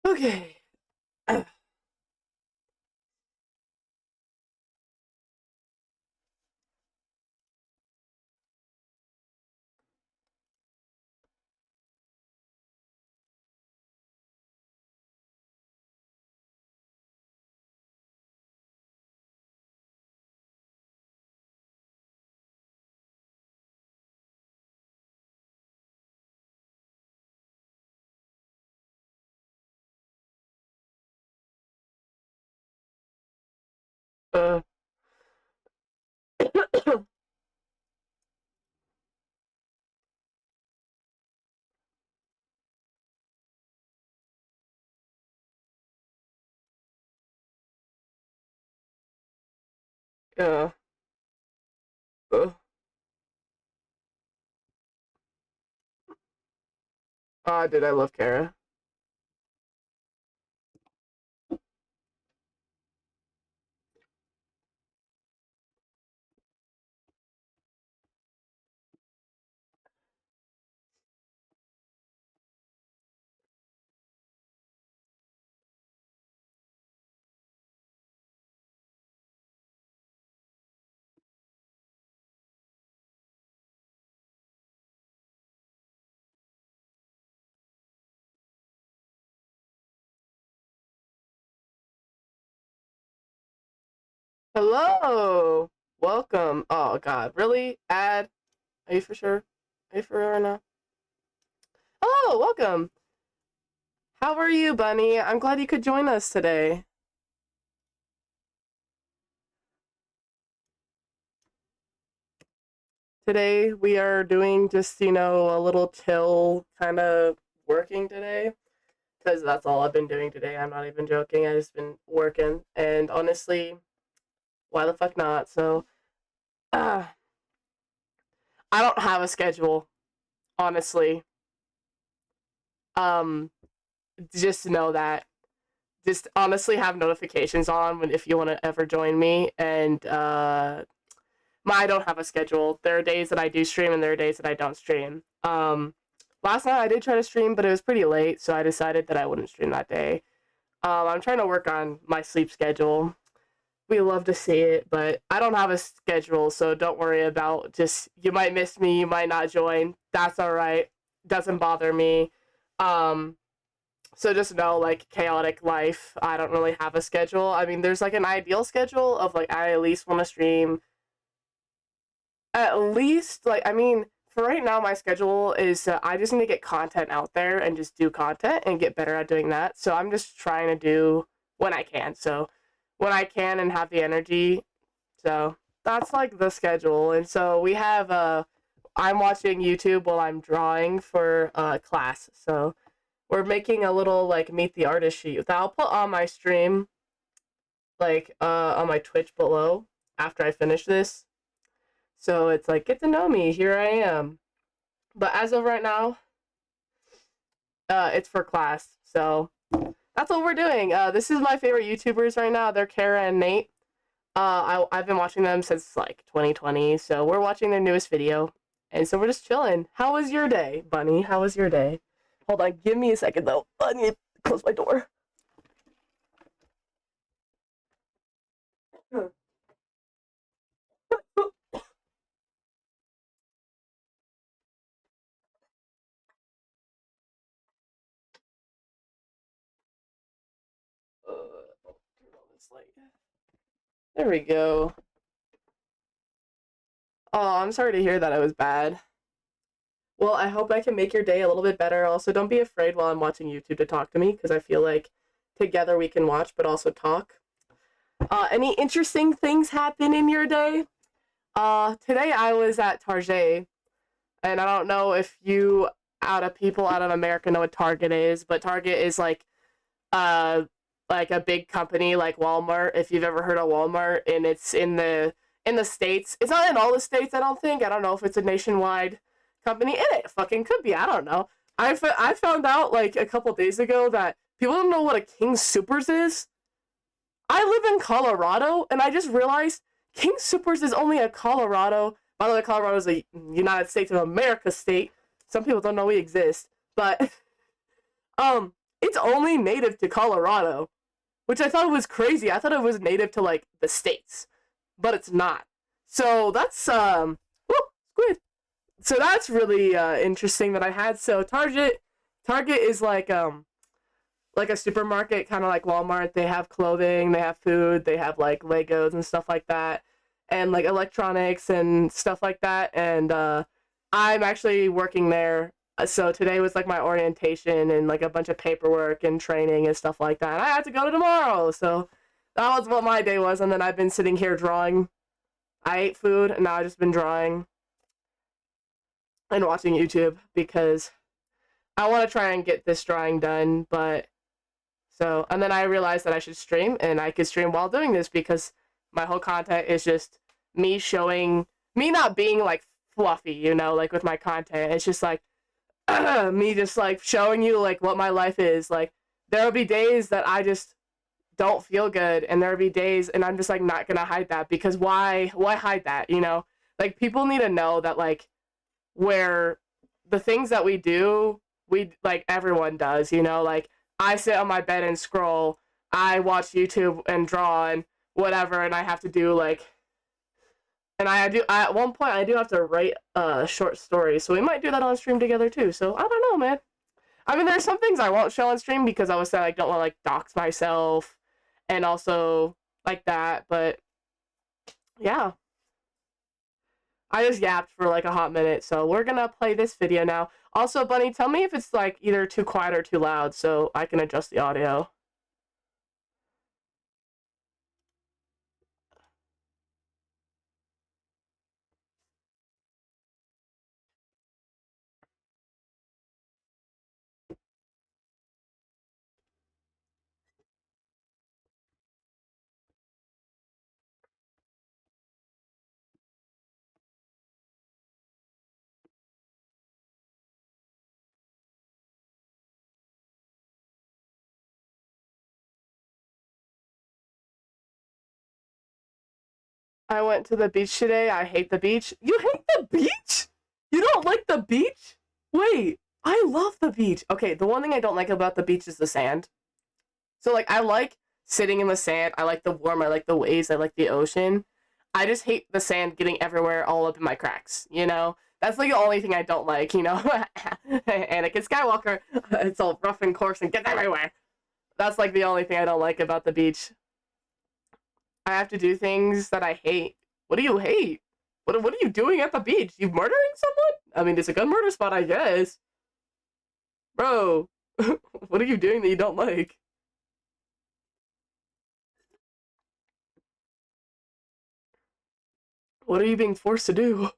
Okay. Uh, uh, uh, dude, I love Kara. Hello! Welcome. Oh, God. Really? Ad? Are you for sure? Are you for real right now? Hello! Welcome! How are you, Bunny? I'm glad you could join us today. Today, we are doing just, a little chill kind of working today. Because that's all I've been doing today. I'm not even joking. I just been working. And honestly, why the fuck not? So, uh, I don't have a schedule, honestly. Um, just know that. Just honestly have notifications on when if you want to ever join me. And I don't have a schedule. There are days that I do stream and there are days that I don't stream. Last night I did try to stream, but it was pretty late, so I decided that I wouldn't stream that day. I'm trying to work on my sleep schedule. We love to see it, but I don't have a schedule, so don't worry about just you might miss me, you might not join. That's all right. Doesn't bother me. Um, so just know, like, chaotic life. I don't really have a schedule. I mean, there's like an ideal schedule of like I at least want to stream at least like I mean for right now my schedule is I just need to get content out there and just do content and get better at doing that. So I'm just trying to do when I can. So when I can and have the energy. So that's like the schedule. And so we have I'm watching YouTube while I'm drawing for class. So we're making a little like meet the artist sheet that I'll put on my stream like on my Twitch below after I finish this. So it's like get to know me. Here I am. But as of right now, it's for class. So that's what we're doing. This is my favorite YouTubers right now. They're Kara and Nate. I've been watching them since like 2020, so we're watching their newest video, and so we're just chilling. How was your day, Bunny? How was your day? Hold on, give me a second though. I need to close my door. Turn on this light. There we go. Oh, I'm sorry to hear that it was bad. Well, I hope I can make your day a little bit better. Also, don't be afraid while I'm watching YouTube to talk to me because I feel like together we can watch but also talk. Any interesting things happen in your day? Today I was at Target, and I don't know if you out of people out of America know what Target is, but Target is uh like a big company like Walmart. If you've ever heard of Walmart, and it's in the states. It's not in all the states. I don't think. I don't know if it's a nationwide company. It fucking could be. I don't know. I found out like a couple days ago that people don't know what a King Supers is. I live in Colorado, and I just realized King Supers is only a Colorado. By the way, Colorado is a United States of America state. Some people don't know we exist, but It's only native to Colorado, which I thought was crazy. I thought it was native to like the states, but it's not. So that's squid. So that's really interesting that I had. So Target is like a supermarket, kind of like Walmart. They have clothing, they have food, they have like Legos and stuff like that, and like electronics and stuff like that. And I'm actually working there. So today was like my orientation and like a bunch of paperwork and training and stuff like that. I had to go to tomorrow, so that was what my day was. And then I've been sitting here drawing. I ate food, and now I've just been drawing and watching YouTube because I want to try and get this drawing done. But so, and then I realized that I should stream, and I could stream while doing this because my whole content is just me showing, me not being like fluffy, you know, like with my content. It's just like me just like showing you like what my life is. Like, there will be days that I just don't feel good, and there will be days, and I'm just like not gonna hide that because why hide that, you know? Like, people need to know that like where the things that we do, we like everyone does, you know, like I sit on my bed and scroll, I watch YouTube and draw and whatever, and I have to do like, and at one point I do have to write a short story, so we might do that on stream together too. So I don't know, man. I mean, there's some things I won't show on stream because I was saying like don't want to like dox myself, and also like that, but yeah. I just yapped for like a hot minute, so we're gonna play this video now. Also, Bunny, tell me if it's like either too quiet or too loud so I can adjust the audio. I went to the beach today. I hate the beach. You hate the beach? You don't like the beach? Wait, I love the beach. Okay, the one thing I don't like about the beach is the sand. So like I like sitting in the sand. I like the warm. I like the waves. I like the ocean. I just hate the sand getting everywhere, all up in my cracks. You know, that's like the only thing I don't like. You know, Anakin Skywalker. It's all rough and coarse and gets everywhere. That's like the only thing I don't like about the beach. I have to do things that I hate. What do you hate? What are you doing at the beach? You murdering someone? I mean, it's a good murder spot, I guess. Bro, what are you doing that you don't like? What are you being forced to do?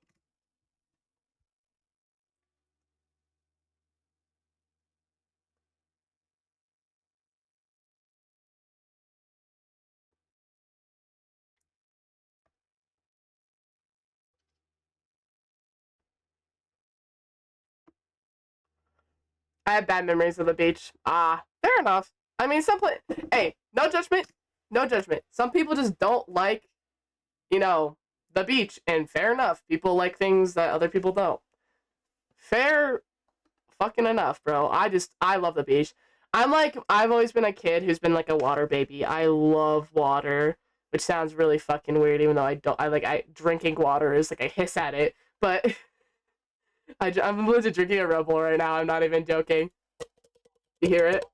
I have bad memories of the beach. Ah, fair enough. I mean, hey, no judgment. No judgment. Some people just don't like, you know, the beach, and fair enough. People like things that other people don't. Fair fucking enough, bro. I love the beach. I've always been a kid who's been like a water baby. I love water, which sounds really fucking weird, even though I don't. I drinking water is like I hiss at it, but I'm legit drinking a Red Bull right now. I'm not even joking. You hear it?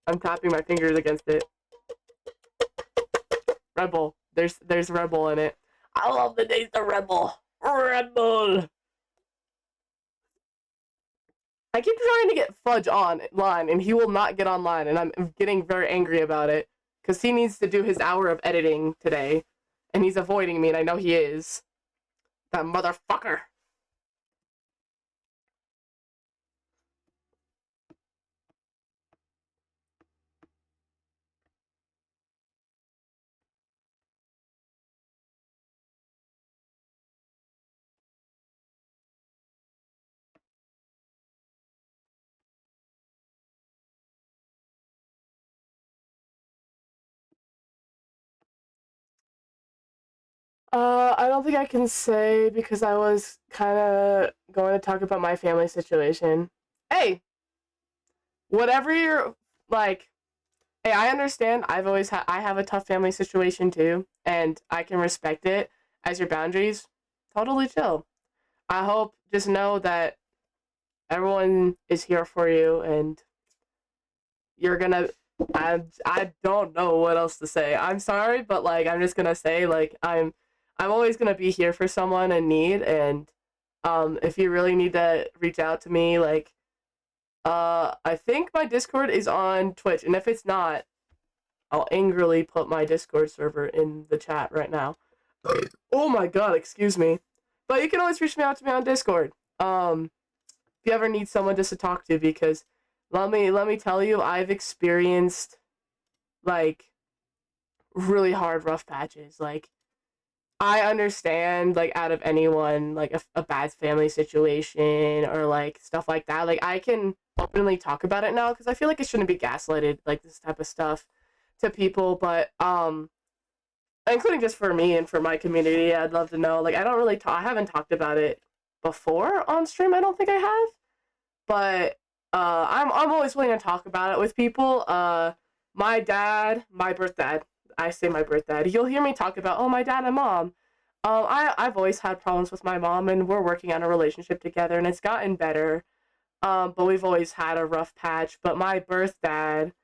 I'm tapping my fingers against it. Red Bull. There's Red Bull in it. I love the taste of Red Bull. Red Bull. I keep trying to get Fudge online, and he will not get online, and I'm getting very angry about it because he needs to do his hour of editing today, and he's avoiding me, and I know he is. That motherfucker. I don't think I can say because I was kind of going to talk about my family situation. Hey, whatever your like, hey, I understand. I have a tough family situation too, and I can respect it as your boundaries. Totally chill. I hope just know that everyone is here for you, and you're gonna. I don't know what else to say. I'm sorry, but like I'm just gonna say like I'm always gonna be here for someone in need, and if you really need to reach out to me, like I think my Discord is on Twitch, and if it's not, I'll angrily put my Discord server in the chat right now. Oh my god, excuse me. But you can always reach me out to me on Discord. If you ever need someone just to talk to, because let me tell you, I've experienced like really hard rough patches. Like I understand like out of anyone like a bad family situation or like stuff like that. Like I can openly talk about it now because I feel like it shouldn't be gaslighted like this type of stuff to people, but including just for me and for my community, I'd love to know. Like I don't really talk. I haven't talked about it before on stream. I don't think I have, but I'm always willing to talk about it with people. My dad, my birth dad. I say my birth dad. You'll hear me talk about my dad and mom. I've always had problems with my mom, and we're working on a relationship together, and it's gotten better. But we've always had a rough patch. But my birth dad,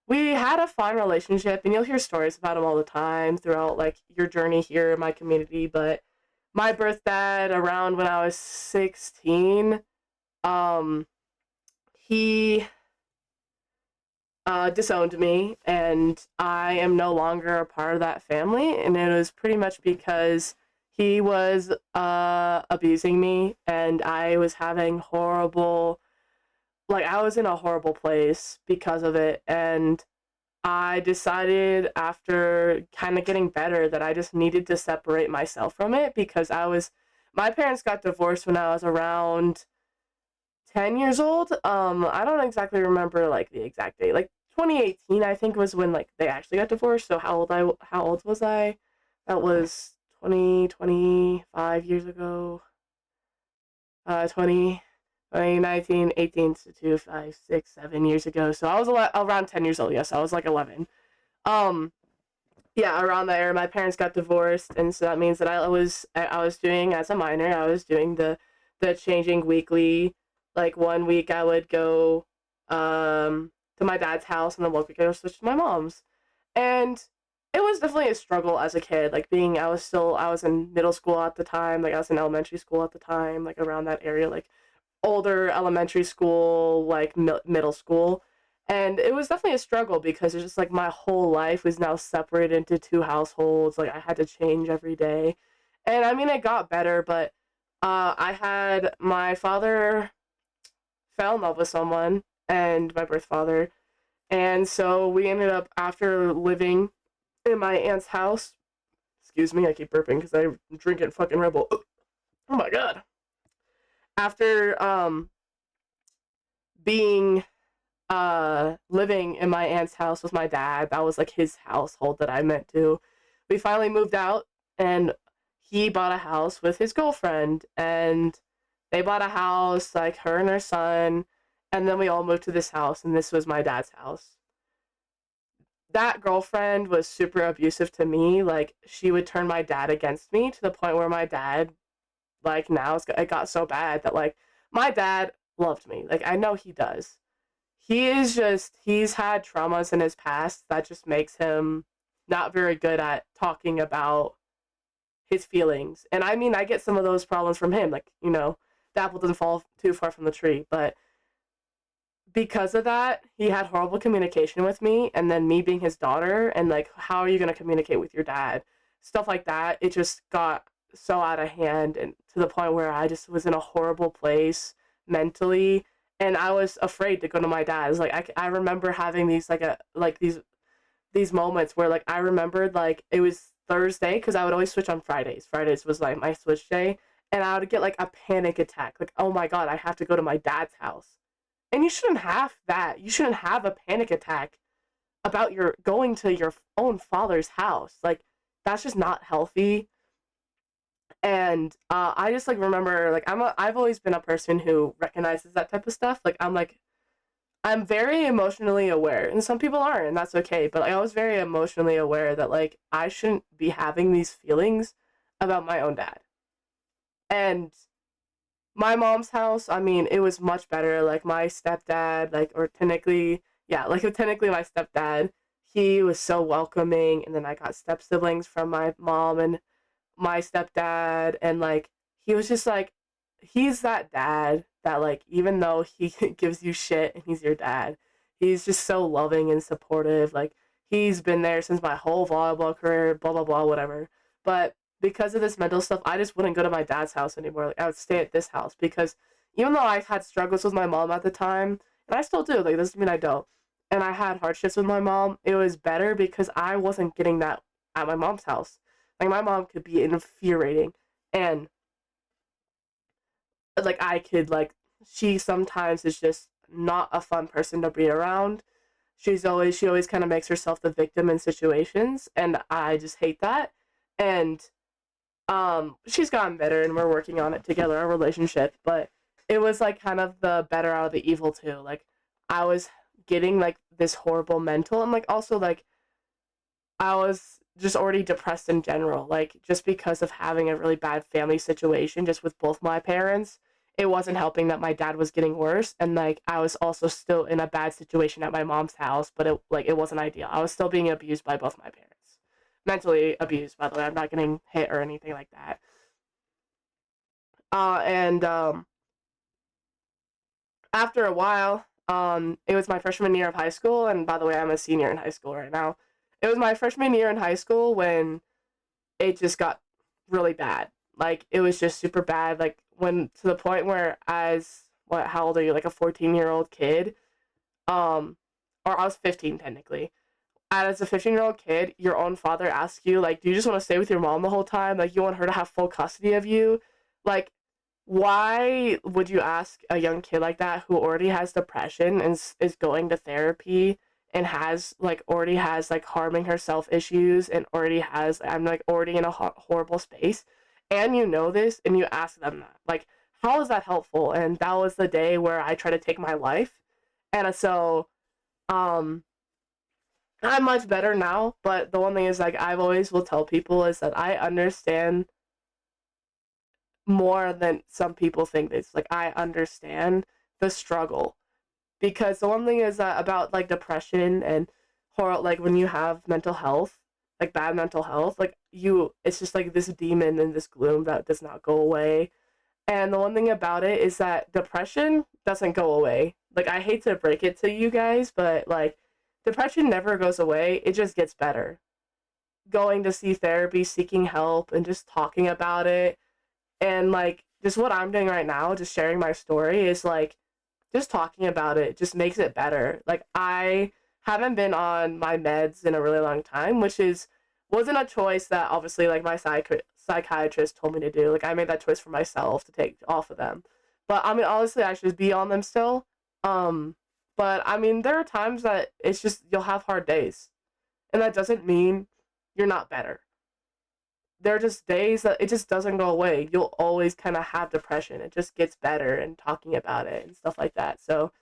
we had a fine relationship, and you'll hear stories about him all the time throughout like your journey here in my community. But my birth dad, around when I was 16, um, he disowned me, and I am no longer a part of that family. And it was pretty much because he was abusing me, and I was having horrible, like, I was in a horrible place because of it. And I decided after kind of getting better that I just needed to separate myself from it because my parents got divorced when I was around 10 years old. I don't exactly remember like the exact date. Like 2018 I think was when like they actually got divorced. So how old was I? That was 25 years ago. 20 2019, 18 to 2, 5, 6, 7 years ago. So I was around 10 years old. Yes, I was like 11. Um, yeah, around that era, my parents got divorced, and so that means that I was doing as a minor, I was doing the changing weekly. Like one week I would go to my dad's house, and then one week I would switch to my mom's, and it was definitely a struggle as a kid. Like I was in middle school at the time, like I was in elementary school at the time, like around that area, like older elementary school, like middle school. And it was definitely a struggle because it's just like my whole life was now separated into two households. Like I had to change every day. And I mean, it got better, but I had my father fell in love with someone and my birth father. And so we ended up, after living in my aunt's house, excuse me, I keep burping because I'm drinking fucking Red Bull. Oh my god. After being living in my aunt's house with my dad. That was like his household that I meant to. We finally moved out, and he bought a house with his girlfriend, and they bought a house, like her and her son, and then we all moved to this house, and this was my dad's house. That girlfriend was super abusive to me. Like she would turn my dad against me to the point where my dad, like now it got so bad that like my dad loved me. Like I know he does. He's had traumas in his past that just makes him not very good at talking about his feelings. And I mean, I get some of those problems from him. Like, the apple doesn't fall too far from the tree. But because of that, he had horrible communication with me. And then me being his daughter, and like, how are you going to communicate with your dad? Stuff like that. It just got so out of hand, and to the point where I just was in a horrible place mentally, and I was afraid to go to my dad's. Like I remember having these these moments where like I remembered like it was Thursday because I would always switch on Fridays. Fridays was like my switch day, and I would get like a panic attack. Like, oh my god, I have to go to my dad's house, and you shouldn't have that. You shouldn't have a panic attack about your going to your own father's house. Like that's just not healthy. And I just like remember like I've always been a person who recognizes that type of stuff. Like I'm like I'm very emotionally aware, and some people aren't, and that's okay. But like, I was very emotionally aware that like I shouldn't be having these feelings about my own dad. And my mom's house, I mean, it was much better. Like my stepdad, like or technically, yeah, like technically my stepdad, he was so welcoming, and then I got step siblings from my mom and my stepdad, and like he was just like he's that dad that like even though he gives you shit and he's your dad, he's just so loving and supportive. Like he's been there since my whole volleyball career, blah blah blah, whatever. But because of this mental stuff, I just wouldn't go to my dad's house anymore. Like I would stay at this house because even though I had struggles with my mom at the time, and I still do, like doesn't mean I don't. And I had hardships with my mom, it was better because I wasn't getting that at my mom's house. Like my mom could be infuriating, and like I could like she sometimes is just not a fun person to be around. She always kind of makes herself the victim in situations, and I just hate that. And she's gotten better, and we're working on it together, our relationship. But it was like kind of the better out of the evil too. Like I was getting like this horrible mental, and like also like I was just already depressed in general, like just because of having a really bad family situation just with both my parents. It wasn't helping that my dad was getting worse, and like I was also still in a bad situation at my mom's house, but it wasn't ideal. I was still being abused by both my parents. Mentally abused, by the way. I'm not getting hit or anything like that. And After a while, it was my freshman year of high school, and by the way, I'm a senior in high school right now. It was my freshman year in high school when it just got really bad. Like it was just super bad. Like when to the point where as what how old are you? Like a 14-year-old kid. Um or I was 15 technically. As a 15-year-old kid, your own father asks you like, "Do you just want to stay with your mom the whole time? Like you want her to have full custody of you?" Like why would you ask a young kid like that who already has depression and is going to therapy and has like already has like harming herself issues and already has I'm like already in a horrible space, and you know this and you ask them that, like how is that helpful? And that was the day where I tried to take my life. And so um I'm much better now, but the one thing is like I've always will tell people is that I understand more than some people think this. Like I understand the struggle, because the one thing is that about like depression and horror, like when you have mental health, like bad mental health, like you, it's just like this demon and this gloom that does not go away. And the one thing about it is that depression doesn't go away. Like I hate to break it to you guys, but like depression never goes away. It just gets better. Going to see therapy, seeking help, and just talking about it, and like just what I'm doing right now, just sharing my story is like just talking about it just makes it better. Like I haven't been on my meds in a really long time, which is wasn't a choice that obviously like my psychiatrist told me to do. Like I made that choice for myself to take off of them. But I mean honestly I should be on them still. Um but I mean there are times that it's just you'll have hard days. And that doesn't mean you're not better. There are just days that it just doesn't go away. You'll always kind of have depression. It just gets better and talking about it and stuff like that. So,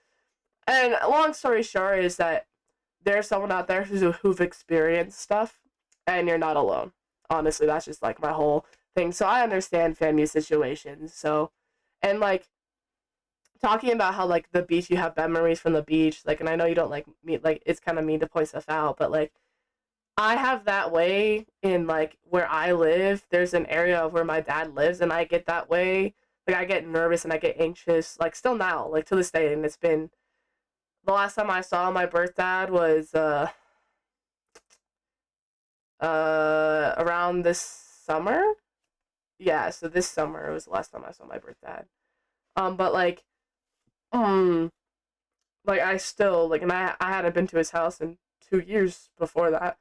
and long story short is that there's someone out there who've experienced stuff, and you're not alone. Honestly, that's just like my whole thing. So I understand family situations. So, and like talking about how like the beach, you have memories from the beach. Like, and I know you don't like me. Like, it's kind of mean to point stuff out, but like I have that way in like where I live. There's an area of where my dad lives, and I get that way. Like I get nervous and I get anxious. Like still now, like to this day, and it's been the last time I saw my birth dad was around this summer. Yeah, so this summer was the last time I saw my birth dad. But um, like I still like, and I hadn't been to his house in 2 years before that,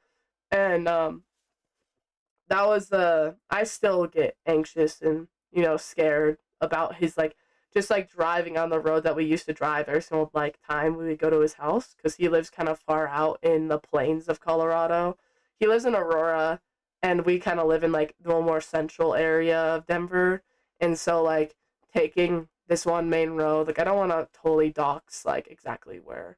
and that was the I still get anxious and scared about his like just like driving on the road that we used to drive every single like time we would go to his house, because he lives kind of far out in the plains of Colorado. He lives in Aurora, and we kind of live in like the more central area of Denver, and so like taking this one main road, like I don't want to totally dox like exactly where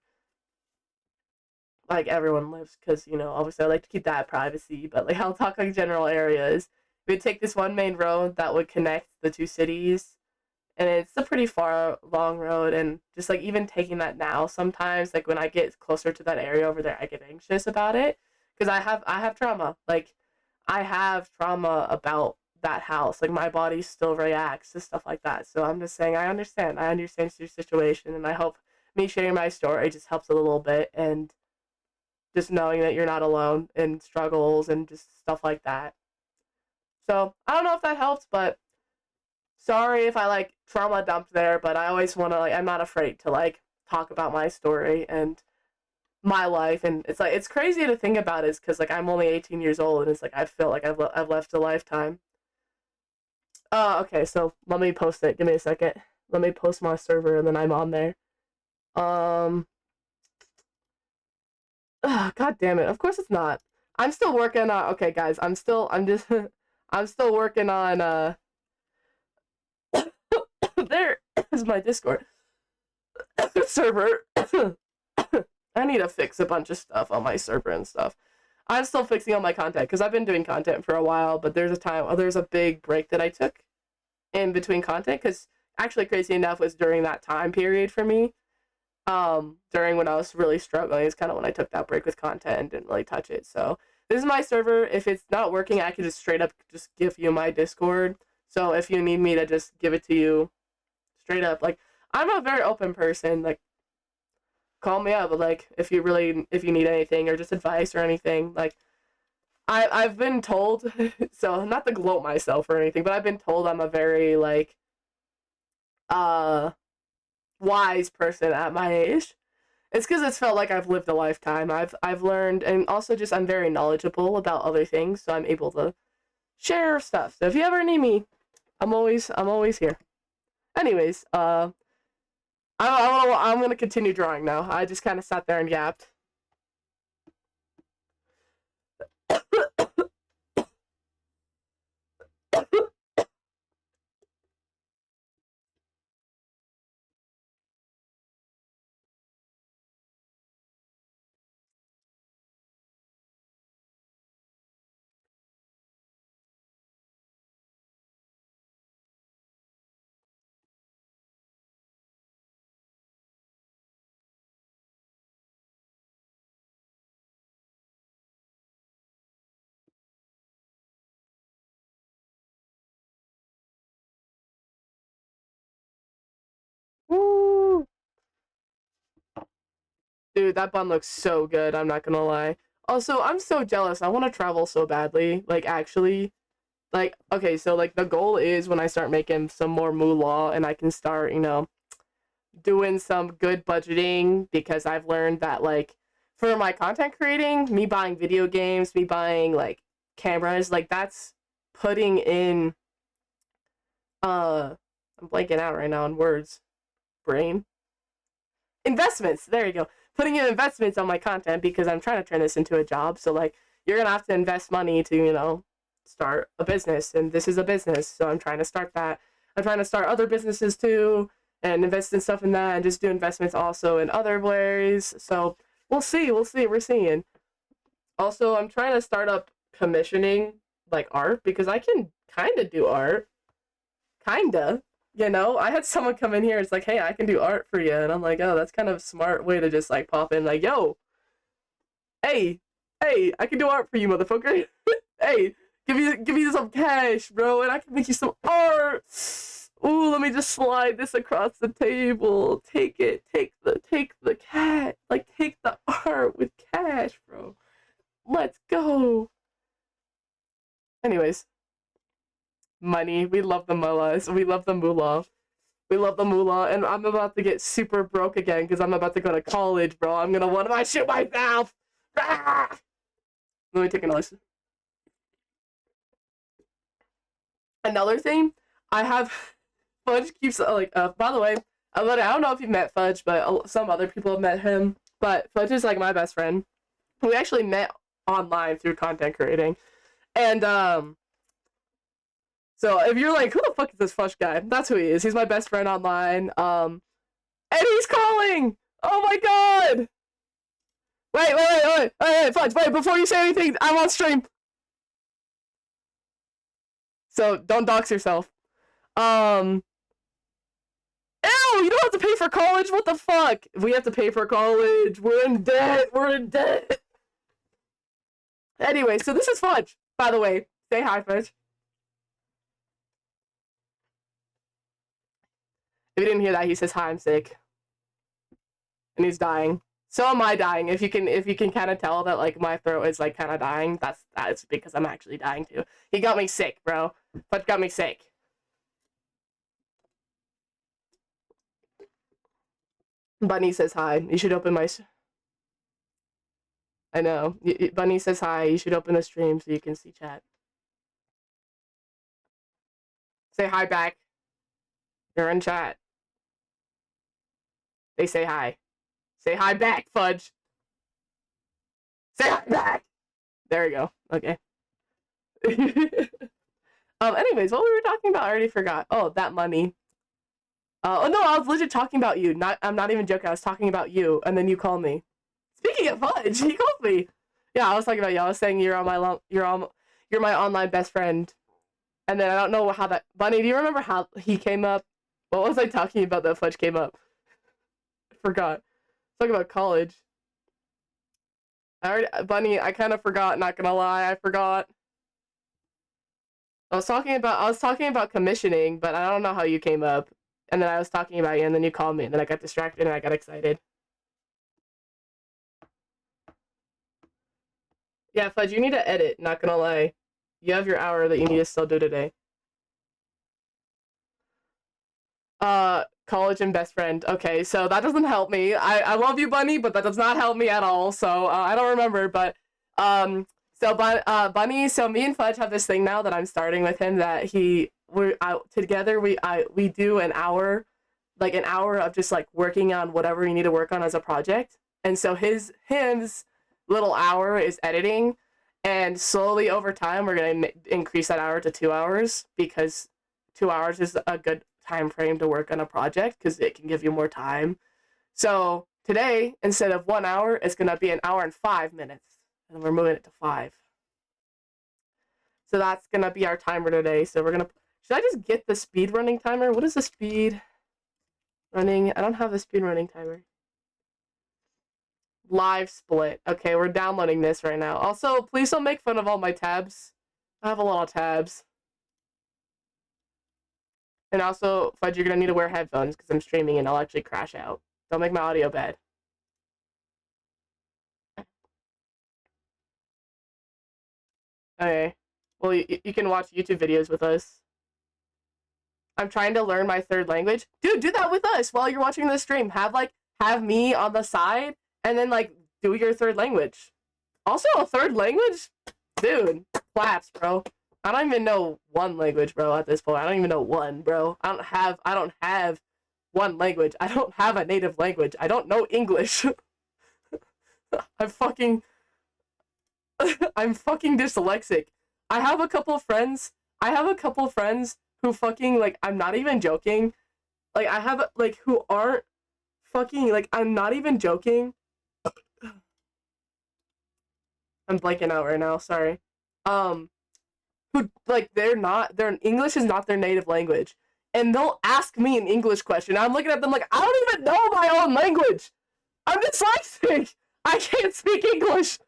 like everyone lives, because you know obviously I like to keep that privacy, but like I'll talk like general areas. We'd take this one main road that would connect the two cities, and it's a pretty far long road, and just like even taking that now sometimes like when I get closer to that area over there I get anxious about it because I have trauma, like I have trauma about that house, like my body still reacts to stuff like that. So I'm just saying I understand your situation, and I hope me sharing my story just helps a little bit, and just knowing that you're not alone in struggles and just stuff like that. So I don't know if that helps, but sorry if I like trauma dumped there, but I always want to like I'm not afraid to like talk about my story and my life, and it's like it's crazy to think about it because like I'm only 18 years old, and it's like I feel like I've left a lifetime. Okay, so let me post it. Give me a second. Let me post my server, and then I'm on there. Um, God damn it. Of course it's not. I'm still working on. Okay, guys, I'm just. I'm still working on. There is my Discord server. I need to fix a bunch of stuff on my server and stuff. I'm still fixing all my content because I've been doing content for a while, but there's a big break that I took in between content because actually, crazy enough, was during that time period for me. During when I was really struggling, is kind of when I took that break with content and didn't really touch it. So this is my server. If it's not working, I can just straight up just give you my Discord. So if you need me to just give it to you straight up, like I'm a very open person. Like call me up, like if you need anything or just advice or anything. Like I've been told, so not to gloat myself or anything, but I've been told I'm a very like uh wise person at my age. It's because it's felt like I've lived a lifetime. I've learned, and also just I'm very knowledgeable about other things, so I'm able to share stuff. So if you ever need me, I'm always here. Anyways, I'm gonna continue drawing now. I just kind of sat there and yapped. Woo! Dude, that bun looks so good. I'm not gonna lie. Also, I'm so jealous. I want to travel so badly. Like actually, like okay, so like the goal is when I start making some more moolah and I can start, doing some good budgeting because I've learned that like for my content creating, me buying video games, me buying like cameras, like that's putting in I'm blanking out right now on words. Brain. Investments. There you go. Putting in investments on my content because I'm trying to turn this into a job. So like you're gonna have to invest money to, start a business, and this is a business. So I'm trying to start that. I'm trying to start other businesses too and invest in stuff in that and just do investments also in other ways. So we'll see. We'll see. We're seeing. Also, I'm trying to start up commissioning like art because I can kind of do art. Kinda. I had someone come in here. It's like, hey, I can do art for you, and I'm like, oh, that's kind of a smart way to just like pop in, like, yo, hey, hey, I can do art for you, motherfucker. Hey, give me some cash, bro, and I can make you some art. Ooh, let me just slide this across the table. Take it. Take the cat. Like, take the art with cash, bro. Let's go. Anyways, money. We love the mullahs. We love the moolah. We love the moolah, and I'm about to get super broke again because I'm about to go to college, bro. I'm gonna want to shoot myself. Ah! Let me take another. Another thing, I have Fudge keeps like. By the way, I don't know if you've met Fudge, but some other people have met him. But Fudge is like my best friend. We actually met online through content creating, and So if you're like, who the fuck is this Fudge guy? That's who he is. He's my best friend online. And he's calling. Oh my god. Wait. Hey, Fudge, wait, before you say anything, I'm on stream. So don't dox yourself. Ew, you don't have to pay for college? What the fuck? We have to pay for college. We're in debt. We're in debt. Anyway, so this is Fudge, by the way. Say hi, Fudge. If you didn't hear that, he says, hi, I'm sick. And he's dying. So am I dying. If you can kind of tell that like my throat is like kind of dying, that's because I'm actually dying too. He got me sick, bro. Fudge got me sick. Bunny says hi. You should open my. I know. Bunny says hi. You should open the stream so you can see chat. Say hi back. You're in chat. They say hi. Say hi back, Fudge. Say hi back. There we go. Okay. Anyways, what we were talking about, I already forgot. Oh, that money. Oh no, I was legit talking about you. I'm not even joking. I was talking about you, and then you called me. Speaking of Fudge, he called me. Yeah, I was talking about you. I was saying you're my online best friend. And then I don't know how that Bunny. Do you remember how he came up? What was I talking about that Fudge came up? I forgot. Talking about college. Bunny, I kind of forgot. Not gonna lie, I forgot. I was talking about commissioning, but I don't know how you came up. And then I was talking about you, and then you called me, and then I got distracted, and I got excited. Yeah, Fudge, you need to edit. Not gonna lie, you have your hour that you need to still do today. College and best friend. Okay, so that doesn't help me. I love you, Bunny, but that does not help me at all. So I don't remember, but Bunny. So me and Fudge have this thing now that I'm starting with him that we're out together. We do an hour, like an hour of just like working on whatever you need to work on as a project. And so his little hour is editing, and slowly over time we're gonna increase that hour to 2 hours because 2 hours is a good time frame to work on a project because it can give you more time. So today, instead of 1 hour, it's gonna be an hour and 5 minutes, and we're moving it to 5. So that's gonna be our timer today. So we're gonna. Should I just get the speed running timer? What is the speed running? I don't have the speed running timer. Live split. Okay, we're downloading this right now. Also, please don't make fun of all my tabs. I have a lot of tabs. And also, Fudge, you're gonna need to wear headphones because I'm streaming and I'll actually crash out. Don't make my audio bad. Okay. Well, you can watch YouTube videos with us. I'm trying to learn my third language. Dude, do that with us while you're watching the stream. Have me on the side and then like do your third language. Also, a third language? Dude, claps, bro. I don't even know one language, bro, at this point. I don't even know one, bro. I don't have one language. I don't have a native language. I don't know English. I'm fucking dyslexic. I have a couple friends who fucking, like, I'm not even joking. Like, I have, like, who aren't fucking, like, I'm not even joking. I'm blanking out right now, sorry. Who, like, their English is not their native language. And they'll ask me an English question. I'm looking at them like, I don't even know my own language. I'm dyslexic. I can't speak English.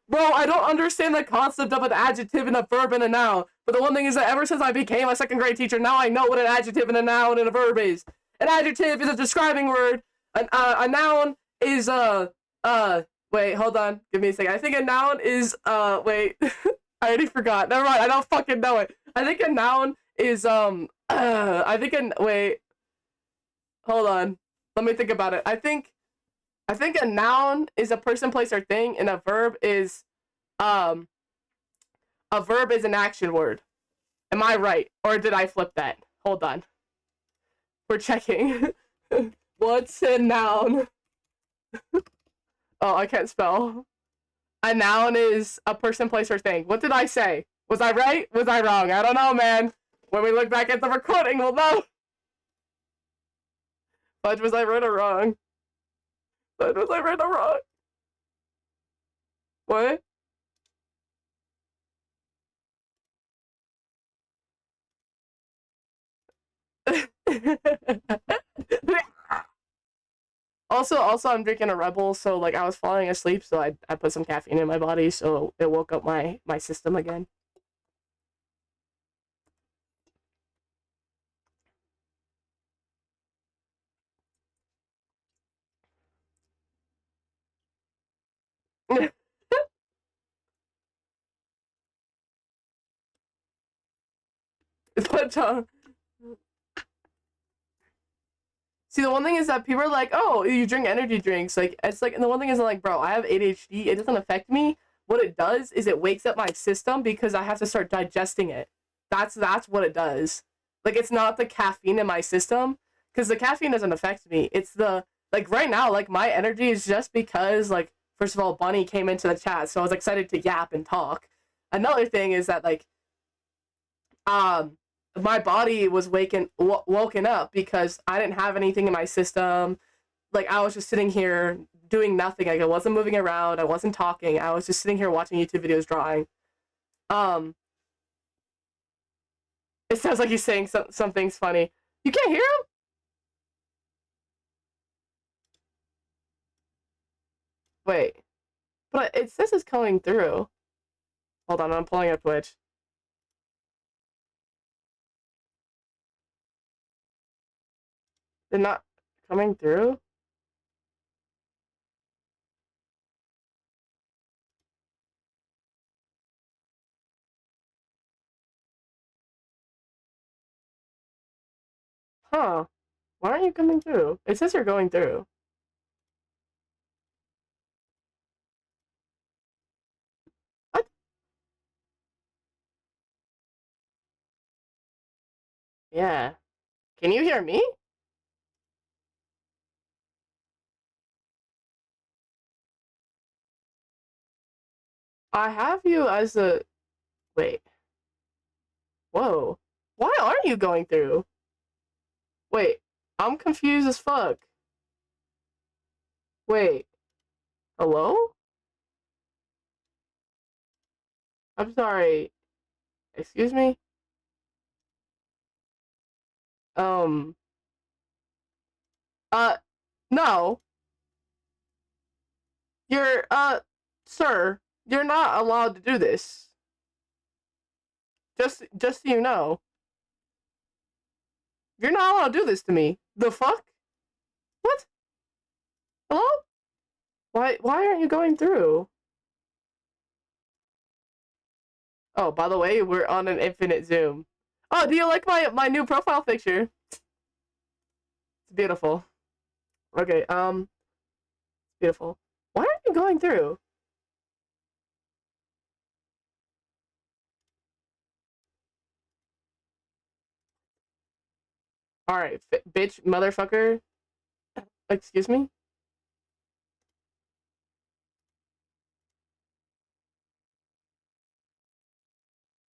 Bro, I don't understand the concept of an adjective and a verb and a noun. But the one thing is that ever since I became a second grade teacher, now I know what an adjective and a noun and a verb is. An adjective is a describing word. A noun is wait, hold on. Give me a second. I think a noun is wait. I already forgot. Never mind. I don't fucking know it. I think a noun is wait. Hold on. Let me think about it. I think a noun is a person, place, or thing, and a verb is an action word. Am I right? Or did I flip that? Hold on. We're checking. What's a noun? Oh, I can't spell. A noun is a person, place, or thing. What did I say? Was I right? Was I wrong? I don't know, man. When we look back at the recording, we'll know. But was I right or wrong? But was I right or wrong? What? Also, I'm drinking a Rebel, so like I was falling asleep, so I put some caffeine in my body, so it woke up my system again. But see, the one thing is that people are like, "Oh, you drink energy drinks." Like it's like, and the one thing is like, bro, I have ADHD. It doesn't affect me. What it does is it wakes up my system because I have to start digesting it. That's what it does. Like it's not the caffeine in my system because the caffeine doesn't affect me. It's the like right now, like my energy is just because like first of all, Bunny came into the chat, so I was excited to yap and talk. Another thing is that like um my body was woken up because I didn't have anything in my system. Like I was just sitting here doing nothing. Like I wasn't moving around. I wasn't talking. I was just sitting here watching YouTube videos, drawing. Um, it sounds like he's saying something's funny. You can't hear him? Wait, but it says it's coming through. Hold on, I'm pulling up Twitch. They're not coming through. Huh? Why aren't you coming through? It says you're going through. What? Yeah. Can you hear me? I have you as a. Wait. Whoa. Why aren't you going through? Wait. I'm confused as fuck. Wait. Hello? I'm sorry. Excuse me? Um, uh, no. You're, sir, you're not allowed to do this. Just so you know. You're not allowed to do this to me. The fuck? What? Hello? Why aren't you going through? Oh, by the way, we're on an infinite zoom. Oh, do you like my new profile picture? It's beautiful. Okay, it's beautiful. Why aren't you going through? Alright, bitch, motherfucker. Excuse me?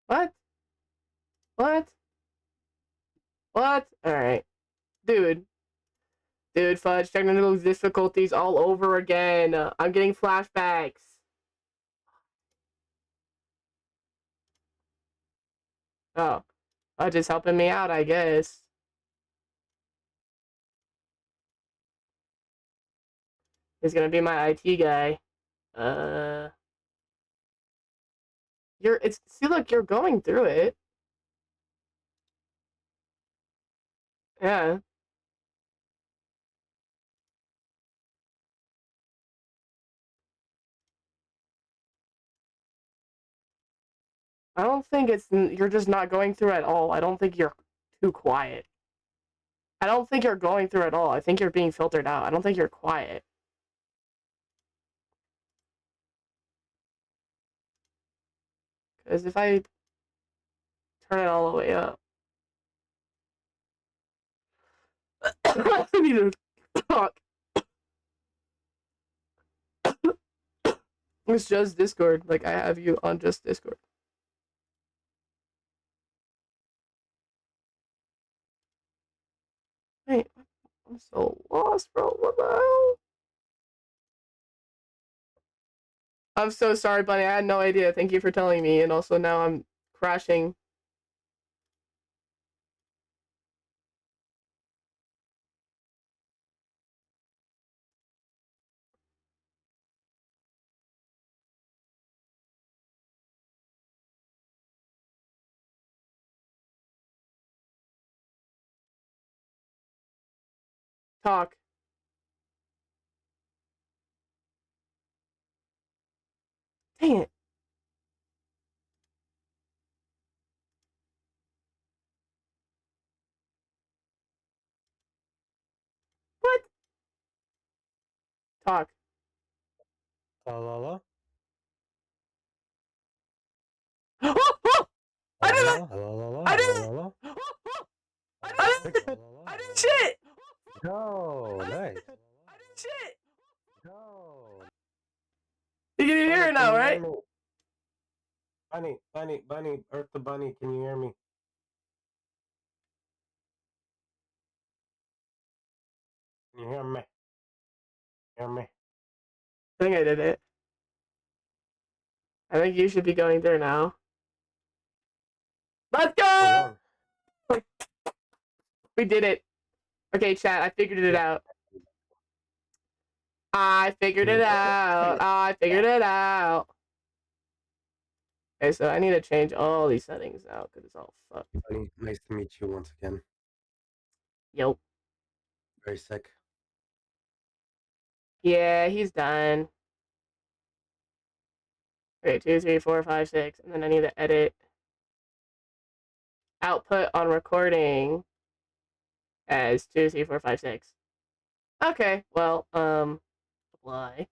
What? What? What? Alright. Dude. Dude, fudge, technical difficulties all over again. I'm getting flashbacks. Oh. Fudge is helping me out, I guess. He's gonna be my IT guy. Uh. See, look, you're going through it. Yeah. I don't think you're just not going through at all. I don't think you're too quiet. I don't think you're going through at all. I think you're being filtered out. I don't think you're quiet. Because if I turn it all the way up, I need to talk. It's just Discord. Like, I have you on just Discord. Wait, I'm so lost, bro. What the hell? I'm so sorry, Bunny. I had no idea. Thank you for telling me. And also now I'm crashing. Talk. Dang it. What? Talk. La la la. Oh, oh! I did it! La la la la I did la it! la. Oh, oh! You I did fixed it! it. I did shit! No, nice. I did shit! No. You can hear it now, right? Bunny, Earth the Bunny, can you hear me? Can you hear me? Hear me? I think I did it. I think you should be going there now. Let's Hold go! on. We did it. Okay, chat, I figured it Yeah. out. I figured You it did it? out. I figured it out. Okay, so I need to change all these settings now because it's all fucked. Bunny, nice to meet you once again. Yep. Very sick. Yeah, he's done. Okay, 2, 3, 4, 5, 6. And then I need to edit output on recording as 2, 3, 4, 5, 6. Okay, well, apply.